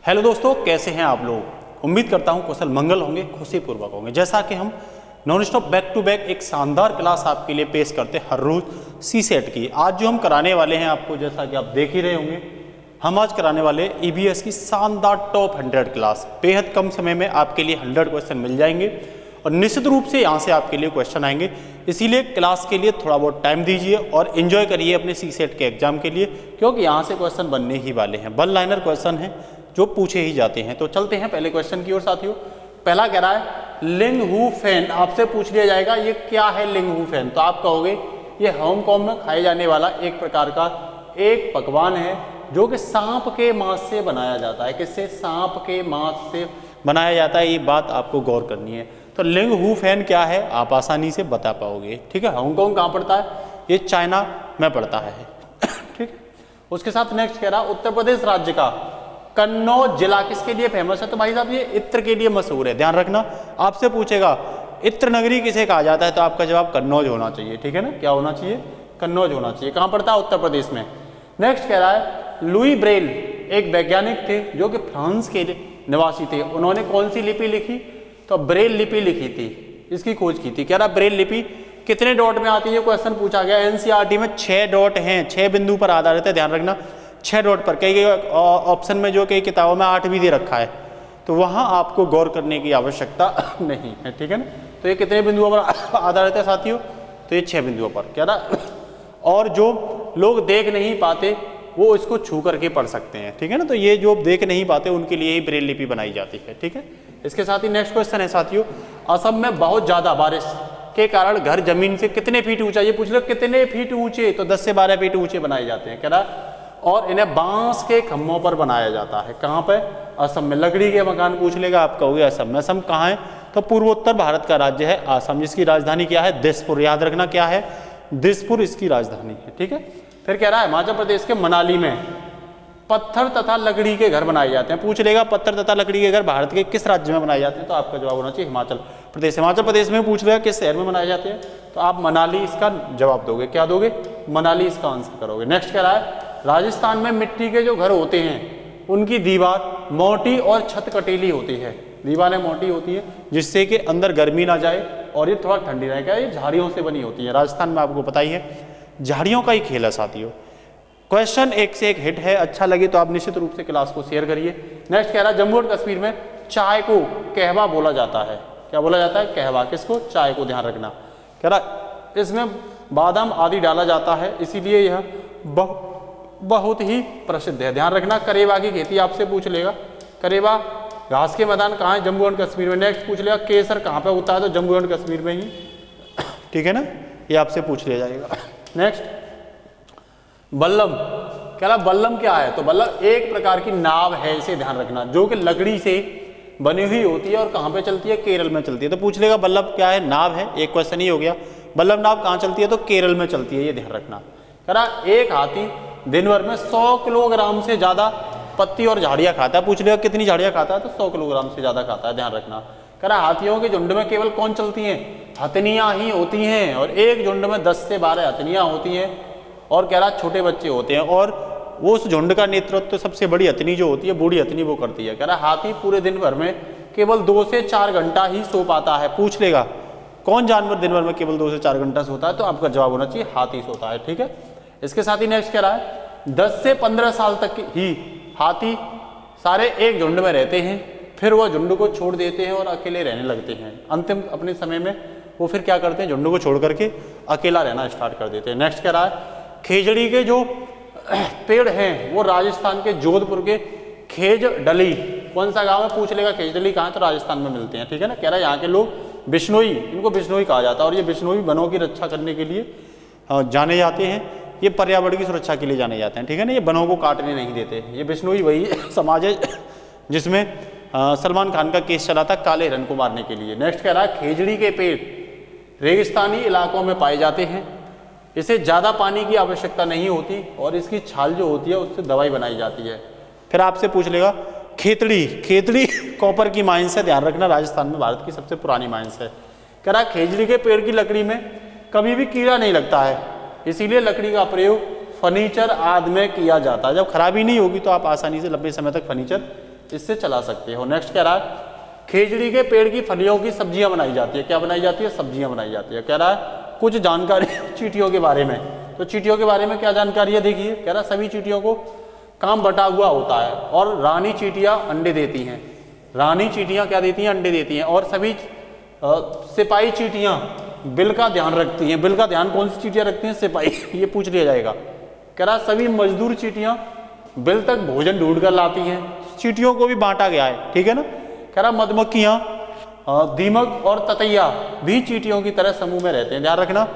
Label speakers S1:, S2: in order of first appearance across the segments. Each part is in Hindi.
S1: हेलो दोस्तों, कैसे हैं आप लोग। उम्मीद करता हूं कुशल मंगल होंगे, खुशीपूर्वक होंगे। जैसा कि हम non stop back to back एक शानदार क्लास आपके लिए पेश करते हैं हर रोज सीसेट की। आज जो हम कराने वाले हैं आपको, जैसा कि आप देख ही रहे होंगे, हम आज कराने वाले ईबीएस की शानदार टॉप 100 क्लास। बेहद कम समय में आपके लिए 100 क्वेश्चन मिल जाएंगे और निश्चित रूप से यहाँ से आपके लिए क्वेश्चन आएंगे। इसीलिए क्लास के लिए थोड़ा बहुत टाइम दीजिए और एंजॉय करिए अपने सीसेट के एग्जाम के लिए, क्योंकि यहाँ से क्वेश्चन बनने ही वाले हैं। वन लाइनर क्वेश्चन हैं जो पूछे ही जाते हैं। तो चलते हैं पहले क्वेश्चन की ओर साथियों। पहला कह रहा है लिंग हू फैन। आपसे पूछ लिया जाएगा ये क्या है लिंग हू फैन, तो आप कहोगे ये हांगकांग में खाए जाने वाला एक प्रकार का एक पकवान है जो कि सांप के मांस से बनाया जाता है। किससे? सांप के मांस से बनाया जाता है। ये बात आपको गौर करनी है। तो लिंग हू फैन क्या है आप आसानी से बता पाओगे। ठीक है, हांगकांग कहाँ पड़ता है? ये चाइना में पड़ता है। ठीक है, उसके साथ नेक्स्ट कह रहा उत्तर प्रदेश राज्य का कन्नौज जिला किसके लिए फेमस है? तो भाई साहब ये इत्र के लिए मशहूर है। ध्यान रखना, आपसे पूछेगा इत्र नगरी किसे कहा जाता है, तो आपका जवाब कन्नौज होना चाहिए। ठीक है ना, क्या होना चाहिए? कन्नौज होना चाहिए। कहाँ पड़ता है? उत्तर प्रदेश में। नेक्स्ट कह रहा है लुई ब्रेल एक वैज्ञानिक थे जो कि फ्रांस के निवासी थे। उन्होंने कौन सी लिपि लिखी? तो ब्रेल लिपि लिखी थी, इसकी खोज की थी। कह रहा ब्रेल लिपि कितने डॉट में आती है? क्वेश्चन पूछा गया। एनसीईआरटी में 6 डॉट हैं, 6 बिंदु पर आधारित है। ध्यान रखना, 6 डॉट पर। कई ऑप्शन में जो कई किताबों में 8 भी दे रखा है, तो वहां आपको गौर करने की आवश्यकता नहीं है। ठीक है ना, तो ये कितने बिंदुओं पर आधारित है साथियों? तो ये 6 बिंदुओं पर। क्या रहा, और जो लोग देख नहीं पाते वो इसको छू करके पढ़ सकते हैं। ठीक है ना, तो ये जो देख नहीं पाते उनके लिए ही ब्रेल लिपि बनाई जाती है। ठीक है, इसके साथ ही नेक्स्ट क्वेश्चन है साथियों, असम में बहुत ज्यादा बारिश के कारण घर जमीन से कितने फीट ऊंचा? ये पूछ लो कितने फीट ऊंचे, तो 10 से 12 फीट ऊंचे बनाए जाते हैं। कह रहा और इन्हें बांस के खम्भों पर बनाया जाता है। कहाँ पे? असम में। लकड़ी के मकान पूछ लेगा, आप कहोगे असम में। असम कहाँ है? तो पूर्वोत्तर भारत का राज्य है असम, जिसकी राजधानी क्या है? दिसपुर। याद रखना क्या है? दिसपुर इसकी राजधानी है। ठीक है, फिर कह रहा है हिमाचल प्रदेश के मनाली में पत्थर तथा लकड़ी के घर बनाए जाते हैं। पूछ लेगा पत्थर तथा लकड़ी के घर भारत के किस राज्य में बनाए जाते हैं, तो आपका जवाब होना चाहिए हिमाचल प्रदेश। हिमाचल प्रदेश में पूछ लेगा किस शहर में बनाए जाते हैं, तो आप मनाली इसका जवाब दोगे। क्या दोगे? मनाली इसका आंसर करोगे। नेक्स्ट कह रहा है राजस्थान में मिट्टी के जो घर होते हैं उनकी दीवार मोटी और छत कटीली होती है। दीवारें मोटी होती है जिससे कि अंदर गर्मी ना जाए और ये थोड़ा ठंडी रहे। क्या ये झाड़ियों से बनी होती है? राजस्थान में आपको पता ही है झाड़ियों का ही खेल है साथियों। क्वेश्चन एक से एक हिट है। अच्छा लगे तो आप निश्चित रूप से क्लास को शेयर करिए। नेक्स्ट कह रहा है जम्मू और कश्मीर में चाय को कहवा बोला जाता है। क्या बोला जाता है? कहवा। किसको? चाय को। ध्यान रखना, कह रहा इसमें बादाम आदि डाला जाता है, इसीलिए यह बहुत ही प्रसिद्ध है। ध्यान रखना, करेवा की खेती आपसे पूछ लेगा। करेवा घास के मैदान कहाँ है? जम्मू एंड कश्मीर में। नेक्स्ट पूछ लेगा केसर कहाँ पे होता है? तो जम्मू एंड कश्मीर में ही। ठीक है ना, ये आपसे पूछ लिया जाएगा। नेक्स्ट बल्लम। कह रहा बल्लम क्या है? तो बल्लम एक प्रकार की नाव है, इसे ध्यान रखना, जो कि लकड़ी से बनी हुई होती है और कहाँ पे चलती है? केरल में चलती है। तो पूछ लेगा बल्लम क्या है? नाव है। एक क्वेश्चन ही हो गया। बल्लम नाव कहाँ चलती है? तो केरल में चलती है, ये ध्यान रखना। कह रहा एक हाथी दिन भर में 100 किलोग्राम से ज्यादा पत्ती और झाड़ियां खाता है। पूछ लेगा कितनी झाड़ियां खाता है? तो 100 किलोग्राम से ज्यादा खाता है। ध्यान रखना, कह रहा हाथियों के झुंड में केवल कौन चलती हैं? हथनियां ही होती हैं, और एक झुंड में 10 से 12 हथनियां होती हैं, और कह रहा छोटे बच्चे होते हैं, और वो उस झुंड का नेतृत्व तो सबसे बड़ी हथनी जो होती है, बूढ़ी हथनी, वो करती है। कह रहा हाथी पूरे दिन भर में केवल 2 से 4 घंटा ही सो पाता है। पूछ लेगा कौन जानवर दिन भर में केवल 2 से 4 घंटा सोता है, तो आपका जवाब होना चाहिए हाथी सोता है। ठीक है, इसके साथ ही नेक्स्ट कह रहा है 10 से 15 साल तक ही हाथी सारे एक झुंड में रहते हैं, फिर वह झुंड को छोड़ देते हैं और अकेले रहने लगते हैं। अंतिम अपने समय में वो फिर क्या करते हैं? झुंड को छोड़ करके अकेला रहना स्टार्ट कर देते हैं। नेक्स्ट कह रहा है खेजड़ी के जो पेड़ हैं वो राजस्थान के जोधपुर के खेज डली, कौन सा गांव है? पूछ लेगा खेजडली कहाँ है? तो राजस्थान में मिलते हैं। ठीक है ना, कह रहा है यहाँ के लोग बिश्नोई, इनको बिश्नोई कहा जाता है, और ये बिश्नोई वनों की रक्षा करने के लिए जाने जाते हैं। ये पर्यावरण की सुरक्षा के लिए जाने जाते हैं। ठीक है ना, ये वनों को काटने नहीं देते। ये बिश्नोई वही समाज है जिसमें सलमान खान का केस चला था काले हिरण को मारने के लिए। नेक्स्ट कह रहा है खेजड़ी के पेड़ रेगिस्तानी इलाकों में पाए जाते हैं, इसे ज़्यादा पानी की आवश्यकता नहीं होती, और इसकी छाल जो होती है उससे दवाई बनाई जाती है। फिर आपसे पूछ लेगा खेतड़ी। खेतड़ी कॉपर की माइंस है। ध्यान रखना, राजस्थान में भारत की सबसे पुरानी माइंस है। कह रहा खेजड़ी के पेड़ की लकड़ी में कभी भी कीड़ा नहीं लगता है, इसीलिए लकड़ी का प्रयोग फर्नीचर आदि में किया जाता है। जब खराबी नहीं होगी तो आप आसानी से लंबे समय तक फर्नीचर इससे चला सकते हो। नेक्स्ट कह रहा है खेजड़ी के पेड़ की फलियों की सब्जियां बनाई जाती है। क्या बनाई जाती है? सब्जियां बनाई जाती है। कह रहा है कुछ जानकारी चींटियों के बारे में। तो चींटियों के बारे में क्या जानकारी है देखिए, कह रहा है सभी चींटियों को काम बटा हुआ होता है और रानी चींटियां अंडे देती हैं। रानी चींटियां क्या देती हैं? अंडे देती हैं। और सभी सिपाही चींटियां बिल का ध्यान रखती हैं। बिल का ध्यान कौन सी चींटियां रखती हैं? सिपाही। ये पूछ लिया जाएगा। कह रहा सभी मजदूर चींटियां बिल तक भोजन ढूंढ कर लाती हैं। चींटियों को भी बांटा गया है, ठीक है ना। कह रहा मधुमक्खियां, दीमक और ततैया भी चींटियों की तरह समूह में रहते हैं। ध्यान रखना,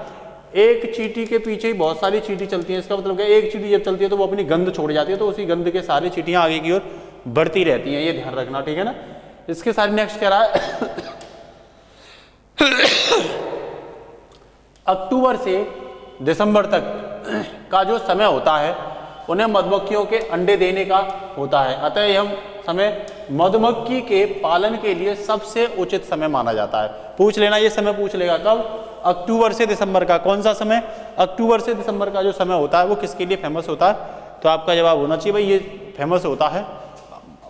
S1: एक चींटी के पीछे ही बहुत सारी चींटी चलती हैं। इसका मतलब क्या, एक चींटी जब चलती है तो वो अपनी गंध छोड़ जाती है, तो उसी गंध के सारी चींटियां आगे की ओर बढ़ती रहती हैं। ये ध्यान रखना, ठीक है ना। इसके साथ नेक्स्ट कह रहा है अक्टूबर से दिसंबर तक का जो समय होता है उन्हें मधुमक्खियों के अंडे देने का होता है। अतः यह समय मधुमक्खी के पालन के लिए सबसे उचित समय माना जाता है। पूछ लेना, ये समय पूछ लेगा कब? अक्टूबर से दिसंबर का। कौन सा समय? अक्टूबर से दिसंबर का जो समय होता है वो किसके लिए फेमस होता है? तो आपका जवाब होना चाहिए भाई ये फेमस होता है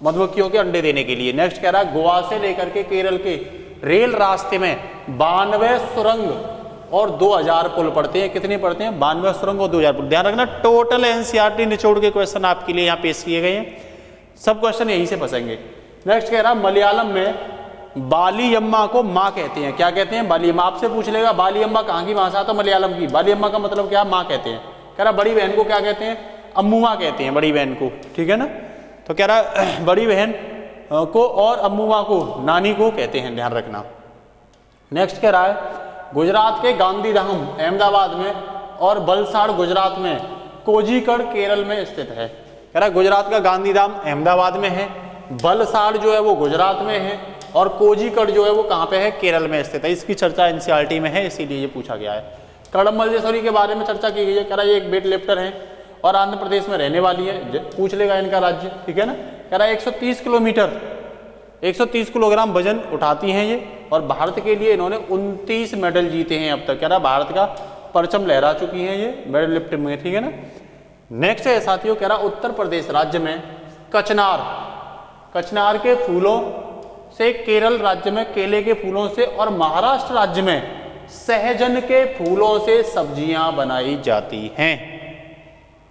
S1: मधुमक्खियों के अंडे देने के लिए। नेक्स्ट कह रहा है गोवा से लेकर के केरल के रेल रास्ते में 92 सुरंग और 2000 पुल पड़ते हैं। कितने पड़ते हैं? 92 सुरंग और 2000 पुल। ध्यान रखना, टोटल एनसीईआरटी निचोड़ के क्वेश्चन आपके लिए यहाँ पेश किए गए हैं। सब क्वेश्चन यहीं से फंसेंगे। नेक्स्ट कह रहा मलयालम में बालियम्मा को माँ कहते हैं। क्या कहते हैं? बालियम्मा। आपसे पूछ लेगा बालियम्मा कहाँ की भाषा? तो मलयालम की। बालियम्मा का मतलब क्या? माँ कहते हैं। कह रहा बड़ी बहन को क्या कहते हैं? अम्मुमा कहते हैं, बड़ी बहन को, ठीक है ना। तो कह रहा बड़ी बहन को और अम्मुमा को नानी को कहते हैं। ध्यान रखना। नेक्स्ट कह रहा है गुजरात के गांधीधाम अहमदाबाद में और वलसाड़ गुजरात में, कोझीकड़ केरल में स्थित है। कह रहा गुजरात का गांधीधाम अहमदाबाद में है, वलसाड़ जो है वो गुजरात में है और कोझीकड़ जो है वो कहाँ पे है? केरल में स्थित है। इसकी चर्चा एनसीईआरटी में है, इसीलिए ये पूछा गया है। कड़म बलजेश्वरी के बारे में चर्चा की गई है। कह रहा ये एक वेट लिफ्टर है और आंध्र प्रदेश में रहने वाली है। पूछ लेगा इनका राज्य, ठीक है ना। कह रहा 130 किलोमीटर 130 किलोग्राम वजन उठाती हैं ये और भारत के लिए इन्होंने 29 मेडल जीते हैं अब तक। कह रहा भारत का परचम लहरा चुकी हैं ये वेट लिफ्टिंग में, ठीक है ना। नेक्स्ट है साथियों, कह रहा उत्तर प्रदेश राज्य में कचनार के फूलों से, केरल राज्य में केले के फूलों से और महाराष्ट्र राज्य में सहजन के फूलों से सब्जियां बनाई जाती हैं।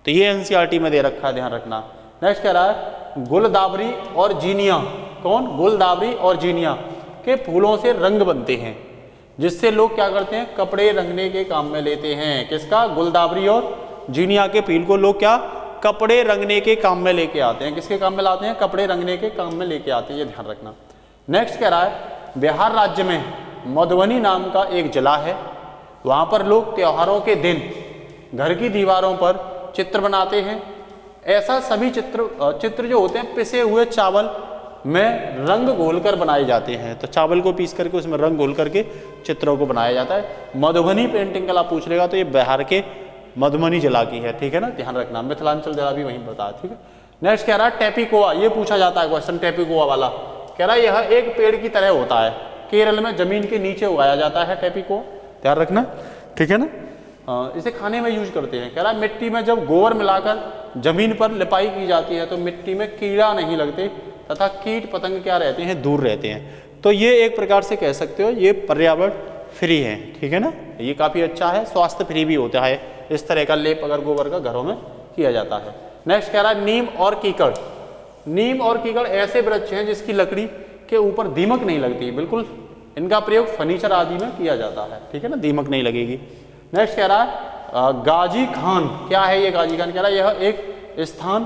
S1: तो ये एनसीईआरटी में दे रखा है, ध्यान रखना। नेक्स्ट कह रहा है गुलदावरी और जीनिया। कौन? गुलदावरी और जीनिया के फूलों से रंग बनते हैं, जिससे लोग क्या करते हैं? कपड़े रंगने के काम में लेते हैं। किसका? गुलदावरी और जीनिया के फूल को लोग क्या? कपड़े रंगने के काम में लेके आते हैं। किसके काम में लाते हैं? कपड़े रंगने के काम में लेके आते हैं, ये ध्यान रखना। नेक्स्ट कह रहा है बिहार राज्य में मधुबनी नाम का एक जिला है। वहाँ पर लोग त्योहारों के दिन घर की दीवारों पर चित्र बनाते हैं। ऐसा सभी चित्र जो होते हैं पिसे हुए चावल में रंग घोलकर बनाए जाते हैं। तो चावल को पीस करके उसमें रंग घोल करके चित्रों को बनाया जाता है। मधुबनी पेंटिंग कला पूछ लेगा तो ये बिहार के मधुबनी जिला की है, ठीक है ना। ध्यान रखना, मिथिलांचल जिला भी वहीं बताया, ठीक है। नेक्स्ट कह रहा है टेपिकोआ। ये पूछा जाता है क्वेश्चन टेपिकोआ वाला। कह रहा है यह एक पेड़ की तरह होता है, केरल में जमीन के नीचे उगाया जाता है टेपिकोआ। ध्यान रखना, ठीक है ना। इसे खाने में यूज करते हैं। कह रहा है मिट्टी में जब गोबर मिलाकर जमीन पर लिपाई की जाती है तो मिट्टी में कीड़ा नहीं लगते तथा कीट पतंग क्या रहते हैं? दूर रहते हैं। तो ये एक प्रकार से कह सकते हो ये पर्यावरण फ्री है, ठीक है ना। ये काफ़ी अच्छा है, स्वास्थ्य फ्री भी होता है इस तरह का लेप अगर गोबर का घरों में किया जाता है। नेक्स्ट कह रहा है नीम और कीकड़। नीम और कीकड़ ऐसे वृक्ष हैं जिसकी लकड़ी के ऊपर दीमक नहीं लगती, बिल्कुल इनका प्रयोग फर्नीचर आदि में किया जाता है, ठीक है ना, दीमक नहीं लगेगी। नेक्स्ट कह रहा है गाजी खान। क्या है ये गाजी खान? कह रहा है यह एक स्थान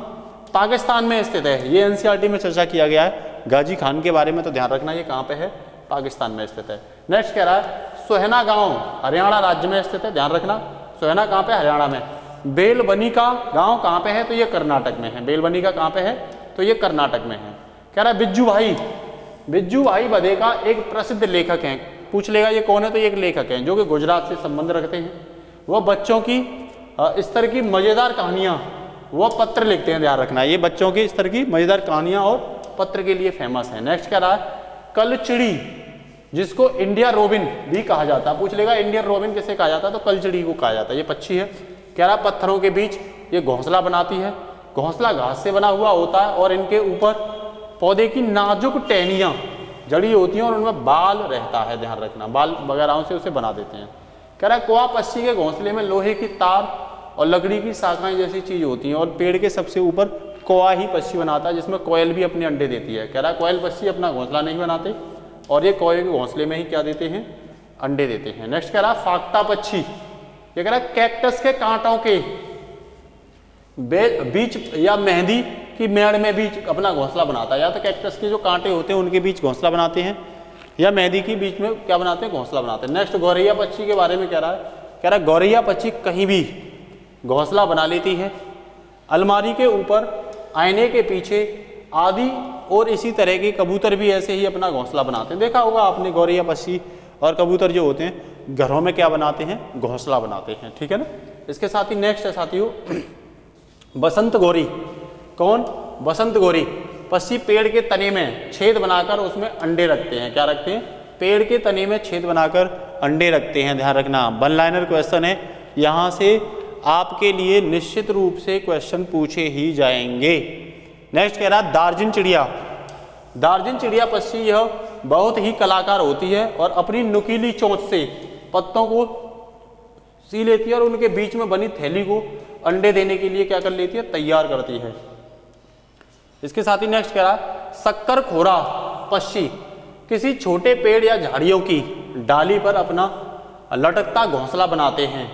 S1: पाकिस्तान में स्थित है। ये एनसीईआरटी में चर्चा किया गया है गाजी खान के बारे में, तो ध्यान रखना ये कहाँ पे है? पाकिस्तान में स्थित है। नेक्स्ट कह रहा है सोहना गांव हरियाणा राज्य में स्थित है। ध्यान रखना, सोहना कहाँ पे? हरियाणा में। बेलबनी का गांव कहाँ पे है? तो ये कर्नाटक में है। बेलबनी का कहाँ पे है? तो ये कर्नाटक में है। कह रहा है बिज्जू भाई बधे का एक प्रसिद्ध लेखक है। पूछ लेगा ये कौन है? तो ये एक लेखक हैं जो कि गुजरात से संबंध रखते हैं। वह बच्चों की इस तरह की मजेदार कहानियां वो पत्र लिखते हैं। ध्यान रखना, ये बच्चों की इस तरह की मजेदार कहानियां और पत्र के लिए फेमस है। नेक्स्ट कह रहा है कलचिड़ी, जिसको इंडिया रोबिन भी कहा जाता है। पूछ लेगा इंडियन रोबिन किसे कहा जाता है? तो कलचिड़ी को कहा जाता है। ये पक्षी है। कह रहा पत्थरों के बीच ये घोंसला बनाती है। घोंसला घास से बना हुआ होता है और इनके ऊपर पौधे की नाजुक टहनियाँ जड़ी होती हैं और उनमें बाल रहता है, ध्यान रखना, बाल वगैरह से उसे बना देते हैं। कह रहा है कौवा पक्षी के घोंसले में लोहे की तार और लकड़ी की शाखाएं जैसी चीज होती हैं और पेड़ के सबसे ऊपर कौवा ही पक्षी बनाता है, जिसमें कोयल भी अपने अंडे देती है। कह रहा है कोयल पक्षी अपना घोंसला नहीं बनाते और ये कौवे के घोंसले में ही क्या देते हैं, अंडे देते हैं। नेक्स्ट कह रहा है फाक्टा पक्षी, ये कह रहा है कैक्टस के कांटों के बीच या मेहंदी की मेड़ में भी अपना घोंसला बनाता है, या तो कैक्टस के जो कांटे होते हैं उनके बीच घोंसला बनाते हैं या मेहंदी के बीच में क्या बनाते हैं, घोंसला बनाते हैं। नेक्स्ट गौरैया पक्षी के बारे में कह रहा है गौरैया पक्षी कहीं भी घोंसला बना लेती है, अलमारी के ऊपर, आईने के पीछे आदि, और इसी तरह के कबूतर भी ऐसे ही अपना घोंसला बनाते हैं। देखा होगा आपने गौरैया पक्षी और कबूतर जो होते हैं घरों में क्या बनाते हैं, घोंसला बनाते हैं, ठीक है ना। इसके साथ ही नेक्स्ट है साथियों बसंत गौरी। कौन, बसंत गौरी पक्षी पेड़ के तने में छेद बनाकर उसमें अंडे रखते हैं। क्या रखते हैं, पेड़ के तने में छेद बनाकर अंडे रखते हैं, ध्यान रखना। वन लाइनर क्वेश्चन है, यहाँ से आपके लिए निश्चित रूप से क्वेश्चन पूछे ही जाएंगे। नेक्स्ट कह रहा है दार्जिन चिड़िया। दार्जिन चिड़िया पक्षी यह बहुत ही कलाकार होती है और अपनी नुकीली चोंच से पत्तों को सी लेती है और उनके बीच में बनी थैली को अंडे देने के लिए क्या कर लेती है, तैयार करती है। इसके साथ ही नेक्स्ट कह रहा है शक्कर खोरा पक्षी किसी छोटे पेड़ या झाड़ियों की डाली पर अपना लटकता घोंसला बनाते हैं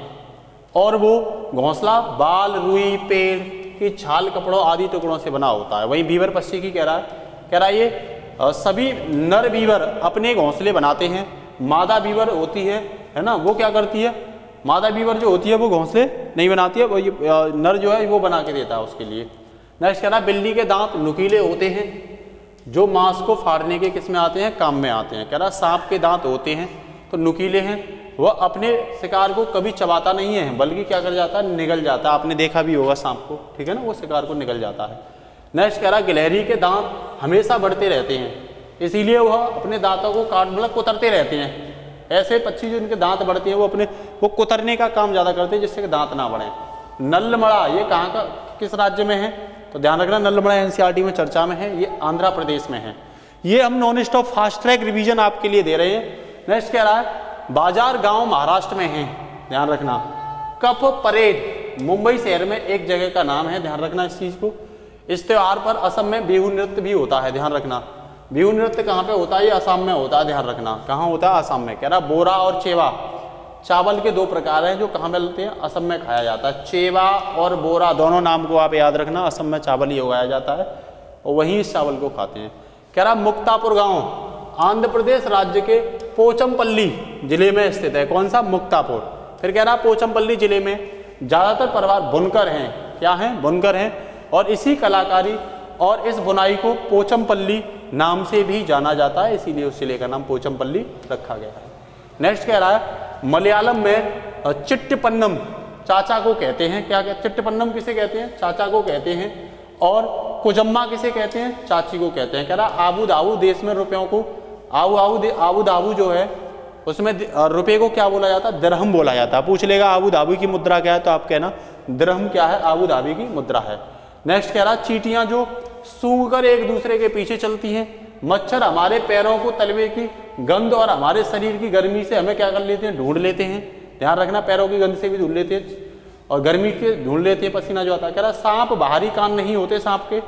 S1: और वो घोंसला बाल, रुई, पेड़ की छाल, कपड़ों आदि टुकड़ों से बना होता है। वहीं बीवर पक्षी की कह रहा है ये सभी नर बीवर अपने घोंसले बनाते हैं। मादा बीवर होती है ना, वो क्या करती है, मादा बीवर जो होती है वो घोंसले नहीं बनाती है, वो ये नर जो है वो बना के देता है उसके लिए। नेक्स्ट कह रहा है बिल्ली के दांत नुकीले होते हैं जो मांस को फाड़ने के किस में आते हैं, काम में आते हैं। कह रहा सांप के दांत होते हैं तो नुकीले हैं, वह अपने शिकार को कभी चबाता नहीं है बल्कि क्या कर जाता है, निगल जाता है। आपने देखा भी होगा सांप को, ठीक है ना, वो शिकार को निगल जाता है। नेक्स्ट कह रहा गिलहरी के दांत हमेशा बढ़ते रहते हैं, इसीलिए वह अपने दांतों को मतलब कुतरते रहते हैं। ऐसे पक्षी जो इनके दांत बढ़ते हैं वो कुतरने का काम ज़्यादा करते हैं जिससे कि दांत ना बढ़े। नल्लमड़ा ये कहाँ का, किस राज्य में है, तो ध्यान रखना नल्लमड़ा एनसीईआरटी में चर्चा में है, ये आंध्र प्रदेश में है। ये हम non stop fast track revision आपके लिए दे रहे हैं। नेक्स्ट कह रहा है बाजार गांव महाराष्ट्र में है, ध्यान रखना। कप परेड मुंबई शहर में एक जगह का नाम है, ध्यान रखना इस चीज को। इस त्योहार पर असम में बिहू नृत्य भी होता है, ध्यान रखना। बिहू नृत्य कहाँ पे होता है, ये असम में होता है, ध्यान रखना। कहाँ होता है, असम में। कह रहा बोरा और चेवा चावल के दो प्रकार हैं जो कहाँ मिलते हैं, असम में खाया जाता है। चेवा और बोरा दोनों नाम को आप याद रखना, असम में चावल ही उगाया जाता है और वहीं इस चावल को खाते हैं। कह रहा मुक्तापुर गांव आंध्र प्रदेश राज्य के पोचमपल्ली जिले में स्थित है। कौन सा, मुक्तापुर। फिर कह रहा पोचमपल्ली जिले में ज़्यादातर परिवार बुनकर हैं, क्या हैं, बुनकर हैं, और इसी कलाकारी और इस बुनाई को पोचमपल्ली नाम से भी जाना जाता है, इसीलिए उस जिले का नाम पोचमपल्ली रखा गया है। नेक्स्ट कह रहा है मलयालम में चिट्टपन्नम चाचा को कहते हैं, क्या कहते, चिट्टपन्नम किसे कहते हैं, चाचा को कहते हैं, और कुजम्मा किसे कहते हैं, चाची को कहते हैं। कह रहा आबू दाबू देश में रुपयों को आबू दाबू जो है उसमें रुपये को क्या बोला जाता है, दिरहम बोला जाता है। पूछ लेगा आबू धाबी की मुद्रा क्या है, तो आप कहना दिरहम क्या है, आबू धाबी की मुद्रा है। नेक्स्ट कह रहा चींटियां जो सूंघ कर एक दूसरे के पीछे चलती हैं। मच्छर हमारे पैरों को तलवे की गंध और हमारे शरीर की गर्मी से हमें क्या कर लेते हैं, ढूंढ लेते हैं। ध्यान रखना, पैरों की गंध से भी ढूंढ लेते हैं और गर्मी से ढूंढ लेते हैं, पसीना जो आता है। कह रहा सांप बाहरी कान नहीं होते सांप के,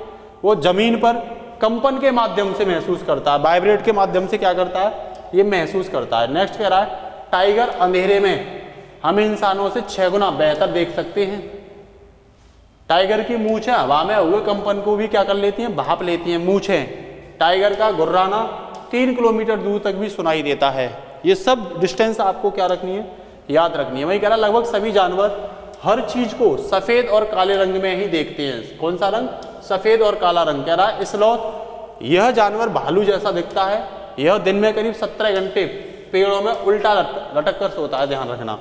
S1: वो जमीन पर कंपन के माध्यम से महसूस करता है, वाइब्रेट के माध्यम से क्या करता है, ये महसूस करता है। नेक्स्ट कह रहा है टाइगर अंधेरे में हम इंसानों से 6 गुना बेहतर देख सकते हैं। टाइगर की मूंछें हवा में हुए कंपन को भी क्या कर लेती हैं, भाप लेती हैं। मूंछें, टाइगर का गुर्राना 3 किलोमीटर दूर तक भी सुनाई देता है। ये सब डिस्टेंस आपको क्या रखनी है, याद रखनी है। वही कह रहा लगभग सभी जानवर हर चीज को सफेद और काले रंग में ही देखते हैं। कौन सा रंग, सफेद और काला रंग। कह रहा है स्लॉथ यह जानवर भालू जैसा दिखता है, यह दिन में करीब 17 घंटे पेड़ों में उल्टा लटक कर सोता है, ध्यान रखना।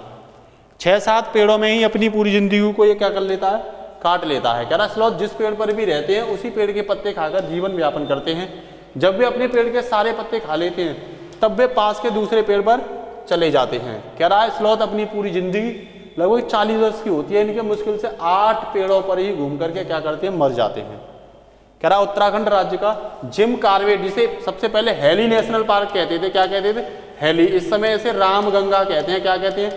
S1: 6-7 पेड़ों में ही अपनी पूरी जिंदगी को ये क्या कर लेता है, काट लेता है। कह रहा स्लॉथ जिस पेड़ पर भी रहते हैं उसी पेड़ के पत्ते खाकर जीवन व्यापन करते हैं। जब वे अपने पेड़ के सारे पत्ते खा लेते हैं तब वे पास के दूसरे पेड़ पर चले जाते हैं। कह रहा है स्लॉथ अपनी पूरी जिंदगी लगभग 40 वर्ष की होती है, इनके मुश्किल से 8 पेड़ों पर ही घूम करके क्या करते हैं, मर जाते हैं। कह रहा उत्तराखंड राज्य का जिम कॉर्बेट, जिसे सबसे पहले हेली नेशनल पार्क कहते थे, क्या कहते थे, हेली, इस समय इसे रामगंगा कहते हैं, क्या कहते हैं,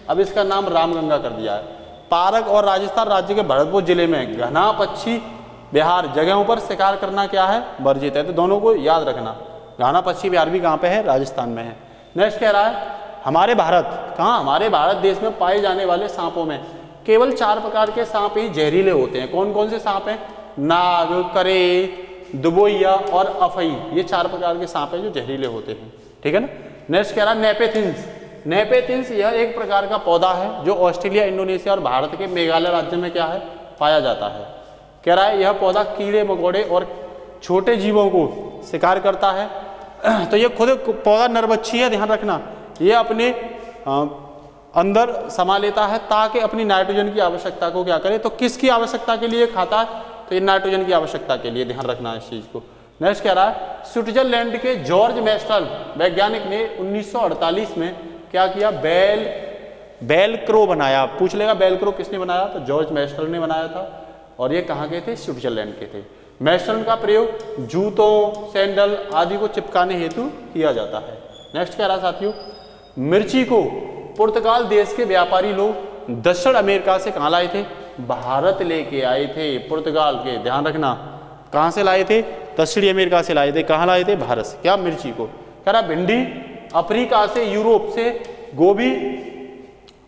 S1: अब इसका नाम रामगंगा कर दिया है। पार्क और राजस्थान राज्य के भरतपुर जिले में घना पक्षी विहार जगहों पर शिकार करना क्या है, वर्जित है। तो दोनों को याद रखना। घना पक्षी विहार भी कहाँ पे है, राजस्थान में है। नेक्स्ट कह रहा है हमारे भारत, कहाँ, हमारे भारत देश में पाए जाने वाले सांपों में केवल 4 प्रकार के सांप ही जहरीले होते हैं। कौन कौन से सांप हैं, नाग, करे, दुबोइया और अफई, ये 4 प्रकार के सांप हैं जो जहरीले होते हैं, ठीक है ना। नेक्स्ट कह रहा है नेपेथिन्स, नेपेथिन्स यह एक प्रकार का पौधा है जो ऑस्ट्रेलिया, इंडोनेशिया और भारत के मेघालय राज्य में क्या है, पाया जाता है। कह रहा है यह पौधा कीड़े मकोड़े और छोटे जीवों को शिकार करता है। तो ये खुद पौधा नरभक्षी है, ध्यान रखना, ये अपने अंदर समा लेता है ताकि अपनी नाइट्रोजन की आवश्यकता को क्या करे, तो किसकी आवश्यकता के लिए खाता है, तो ये नाइट्रोजन की आवश्यकता के लिए, ध्यान रखना इस चीज को। नेक्स्ट कह रहा है स्विट्जरलैंड के जॉर्ज मेस्टल वैज्ञानिक ने 1948 में क्या किया, बेलक्रो बनाया। पूछ लेगा बेलक्रो किसने बनाया, तो जॉर्ज मेस्टल ने बनाया था, और ये कहाँ के थे, स्विट्जरलैंड के थे। मेस्टल का प्रयोग जूतों, सैंडल आदि को चिपकाने हेतु किया जाता है। नेक्स्ट कह रहा साथियों मिर्ची को पुर्तगाल देश के व्यापारी लोग दक्षिण अमेरिका से कहाँ लाए थे, भारत लेके आए थे, पुर्तगाल के, ध्यान रखना, कहाँ से लाए थे, दक्षिणी अमेरिका से लाए थे, कहाँ लाए थे, भारत से। क्या, मिर्ची को। कह रहा भिंडी अफ्रीका से, यूरोप से गोभी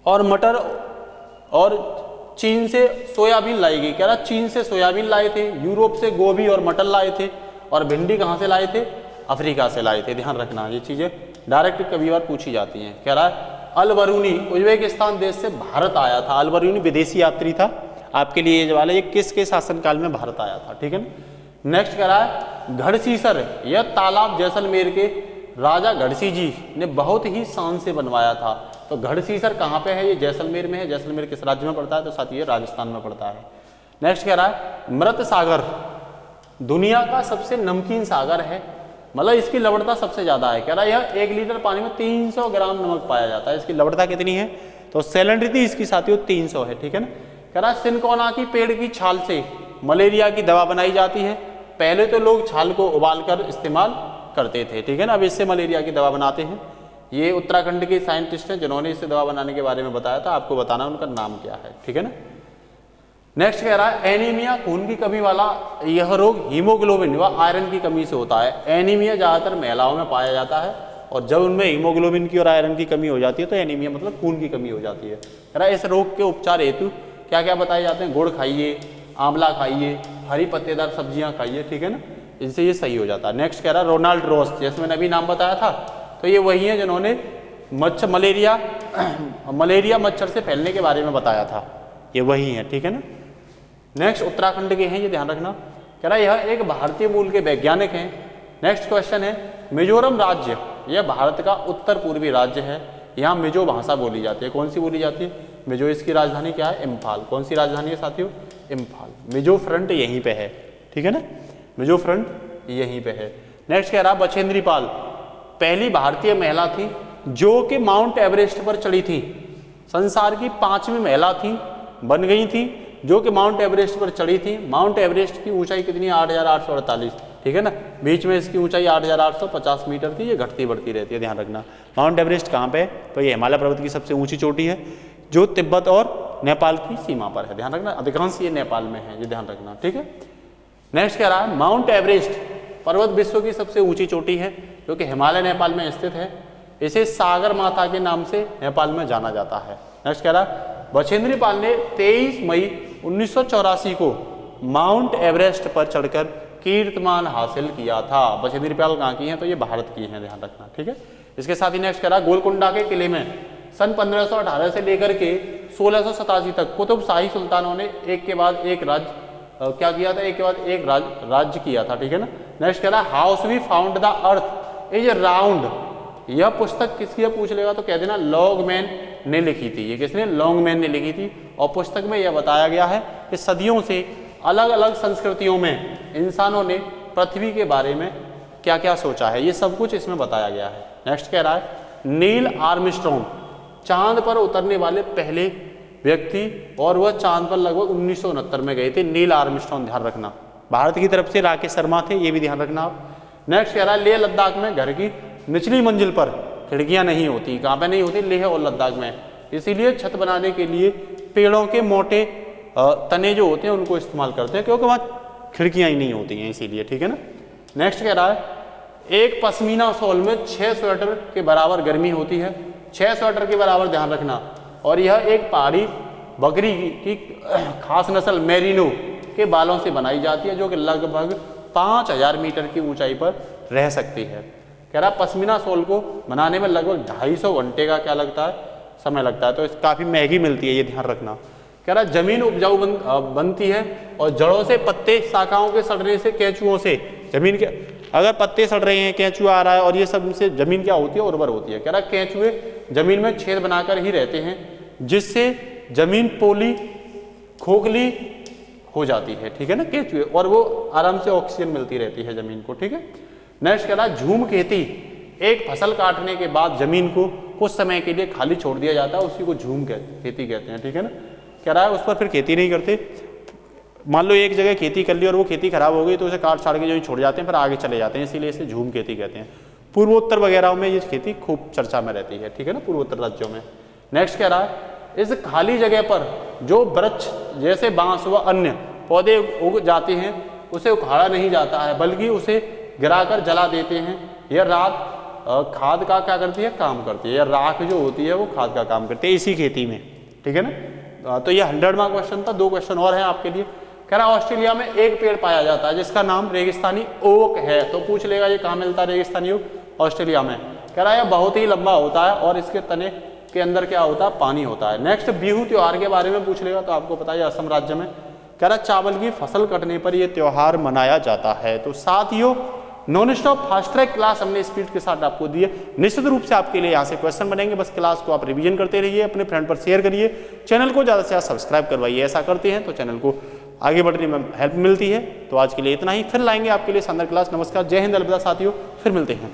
S1: और मटर और चीन से सोयाबीन लाई गई। कह रहा चीन से सोयाबीन लाए थे, यूरोप से गोभी और मटर लाए थे, और भिंडी कहाँ से लाए थे, अफ्रीका से लाए थे। ध्यान रखना, ये चीजें डायरेक्ट कभी बार पूछी जाती हैं। कह रहा है अल बरूनी उज्बेकिस्तान देश से भारत आया था। अल बरूनी विदेशी यात्री था, आपके लिए ये वाला, ये किसके शासनकाल में भारत आया था, ठीक है ना। नेक्स्ट कह रहा है घड़सीसर, यह तालाब जैसलमेर के राजा घड़सी जी ने बहुत ही शान से बनवाया था। तो घड़सीसर कहाँ पे है, ये जैसलमेर में है। जैसलमेर किस राज्य में पड़ता है, तो साथ ये राजस्थान में पड़ता है। नेक्स्ट कह रहा है मृत सागर दुनिया का सबसे नमकीन सागर है, मतलब इसकी लवणता सबसे ज्यादा है। कह रहा है यह 1 लीटर पानी में 300 ग्राम नमक पाया जाता है। इसकी लवणता कितनी है, तो सैलिनिटी इसकी साथियों 300 है, ठीक है ना। कह रहा है सिनकोना की पेड़ की छाल से मलेरिया की दवा बनाई जाती है। पहले तो लोग छाल को उबालकर इस्तेमाल करते थे, ठीक है ना, अब इससे मलेरिया की दवा बनाते हैं। ये उत्तराखंड के साइंटिस्ट हैं जिन्होंने इससे दवा बनाने के बारे में बताया था, आपको बताना उनका नाम क्या है, ठीक है ना। नेक्स्ट कह रहा है एनीमिया, खून की कमी वाला यह रोग हीमोग्लोबिन व आयरन की कमी से होता है। एनीमिया ज्यादातर महिलाओं में पाया जाता है, और जब उनमें हीमोग्लोबिन की और आयरन की कमी हो जाती है तो एनीमिया मतलब खून की कमी हो जाती है। कह रहा है इस रोग के उपचार हेतु क्या क्या बताए जाते हैं, गुड़ खाइए, आंवला खाइए, हरी पत्तेदार सब्जियां खाइए, ठीक है ना, इनसे ये सही हो जाता है। नेक्स्ट कह रहा है रोनाल्ड रोस, जैसे मैंने अभी नाम बताया था, तो ये वही है जिन्होंने मलेरिया मच्छर से फैलने के बारे में बताया था, ये वही है, ठीक है ना। नेक्स्ट उत्तराखंड के हैं, ये ध्यान रखना। कह रहा है यह एक भारतीय मूल के वैज्ञानिक हैं। नेक्स्ट क्वेश्चन है मिजोरम राज्य, यह भारत का उत्तर पूर्वी राज्य है। यहाँ मिजो भाषा बोली जाती है। कौन सी बोली जाती है, मिजो। इसकी राजधानी क्या है, इम्फाल। कौन सी राजधानी है साथियों, इम्फाल। मिजो फ्रंट यहीं पे है, ठीक है ना, मिजो फ्रंट यहीं पे है। नेक्स्ट कह रहा बछेंद्री पाल पहली भारतीय महिला थी जो कि माउंट एवरेस्ट पर चढ़ी थी। संसार की 5वीं महिला थी, बन गई थी, जो कि माउंट एवरेस्ट पर चढ़ी थी। माउंट एवरेस्ट की ऊंचाई कितनी है, 8,848, ठीक है ना, बीच में इसकी ऊंचाई 8,850 मीटर थी, ये घटती बढ़ती रहती है, ध्यान रखना। माउंट एवरेस्ट कहाँ पे है, तो ये हिमालय पर्वत की सबसे ऊंची चोटी है जो तिब्बत और नेपाल की सीमा पर है, ध्यान रखना। अधिकांश ये नेपाल में है, ये ध्यान रखना, ठीक है। नेक्स्ट कह रहा है माउंट एवरेस्ट पर्वत विश्व की सबसे ऊंची चोटी है जो कि हिमालय नेपाल में स्थित है। इसे सागर माता के नाम से नेपाल में जाना जाता है। नेक्स्ट कह रहा है बछेंद्री पाल ने 23 मई 1984 को माउंट एवरेस्ट पर चढ़कर कीर्तिमान हासिल किया था। बछेंद्री पाल कहाँ की हैं, तो ये भारत की हैं, ध्यान रखना, ठीक है। इसके साथ ही नेक्स्ट कह रहा गोलकुंडा के किले में सन 1518 से लेकर के 1687 तक कुतुब शाही सुल्तानों ने एक के बाद एक राज्य क्या किया था, एक के बाद एक राज्य किया था, ठीक है ना। नेक्स्ट कह रहा है how's we found the earth is round. यह पुस्तक किसकी है पूछ लेगा तो कह देना लॉन्गमैन ने लिखी थी। ये किसने, लॉन्गमैन ने लिखी थी। और पुस्तक में यह बताया गया है कि सदियों से अलग अलग संस्कृतियों में इंसानों ने पृथ्वी के बारे में क्या क्या सोचा है, ये सब कुछ इसमें बताया गया है। नेक्स्ट कह रहा है नील आर्मस्ट्रॉन्ग चांद पर उतरने वाले पहले व्यक्ति, और वह चांद पर लगभग 1969 में गए थे। नील आर्मस्ट्रॉन्ग, ध्यान रखना, भारत की तरफ से राकेश शर्मा थे, ये भी ध्यान रखना आप। नेक्स्ट कह रहा है लेह लद्दाख में घर की निचली मंजिल पर खिड़कियां नहीं होती। कहाँ पे नहीं होती? लेह और लद्दाख में। इसीलिए छत बनाने के लिए पेड़ों के मोटे तने जो होते हैं उनको इस्तेमाल करते हैं, क्योंकि वहाँ खिड़कियां ही नहीं होती हैं इसीलिए, ठीक है ना। नेक्स्ट कह रहा है एक पश्मीना शॉल में 6 स्वेटर के बराबर गर्मी होती है। 6 स्वेटर के बराबर ध्यान रखना। और यह एक पहाड़ी बकरी की खास नस्ल मेरिनो के बालों से बनाई जाती है, जो कि लगभग 5000 मीटर की ऊंचाई पर रह सकती है। कह रहा पश्मीना शॉल को बनाने में लगभग 250 घंटे का क्या लगता है? समय लगता है। तो काफ़ी महंगी मिलती है, ये ध्यान रखना। कह रहा जमीन उपजाऊ बनती है और जड़ों से, पत्ते, शाखाओं के सड़ने से, केंचुओं से जमीन के, अगर पत्ते सड़ रहे हैं, केंचुआ आ रहा है और ये सब से जमीन क्या होती है? उर्वर होती है। कह रहा केंचुए जमीन में छेद बनाकर ही रहते हैं, जिससे जमीन पोली खोखली हो जाती है, ठीक है ना, केंचुए, और वो आराम से ऑक्सीजन मिलती रहती है जमीन को, ठीक है। नेक्स्ट कह रहा झूम खेती, एक फसल काटने के बाद जमीन को कुछ समय के लिए खाली छोड़ दिया जाता है, उसी को झूम खेती कहते हैं, ठीक है ना। कह रहा है उस पर फिर खेती नहीं करते। मान लो एक जगह खेती कर ली और वो खेती खराब हो गई तो उसे काट छाड़ के जो छोड़ जाते हैं, फिर आगे चले जाते हैं, इसीलिए इसे झूम खेती कहते हैं। पूर्वोत्तर वगैरह में ये खेती खूब चर्चा में रहती है, ठीक है ना, पूर्वोत्तर राज्यों में। नेक्स्ट कह रहा है इस खाली जगह पर जो वृक्ष जैसे बांस व अन्य पौधे उग जाते हैं उसे उखाड़ा नहीं जाता है, बल्कि उसे गिराकर जला देते हैं। यह राख खाद का क्या करती है? काम करती है। यह राख जो होती है वो खाद का काम करती है इसी खेती में, ठीक है ना। तो ये 100वां क्वेश्चन था। 2 क्वेश्चन और हैं आपके लिए। कह रहा ऑस्ट्रेलिया में एक पेड़ पाया जाता है जिसका नाम रेगिस्तानी ओक है। तो पूछ लेगा ये कहाँ मिलता है रेगिस्तानी ओक? ऑस्ट्रेलिया में। कह रहा है यह बहुत ही लंबा होता है और इसके तने के अंदर क्या होता है? पानी होता है। नेक्स्ट बिहू त्योहार के बारे में पूछ लेगा, तो आपको पता है असम राज्य में। कह रहा चावल की फसल कटने पर यह त्योहार मनाया जाता है। तो साथियों non stop fast track class हमने स्पीड के साथ आपको दी है। निश्चित रूप से आपके लिए यहाँ से क्वेश्चन बनेंगे, बस क्लास को आप रिवीजन करते रहिए, अपने फ्रेंड पर शेयर करिए, चैनल को ज़्यादा से ज़्यादा सब्सक्राइब करवाइए। ऐसा करते हैं तो चैनल को आगे बढ़ने में हेल्प मिलती है। तो आज के लिए इतना ही, फिर लाएंगे आपके लिए शानदार क्लास। नमस्कार, जय हिंद, अलविदा साथियों, फिर मिलते हैं।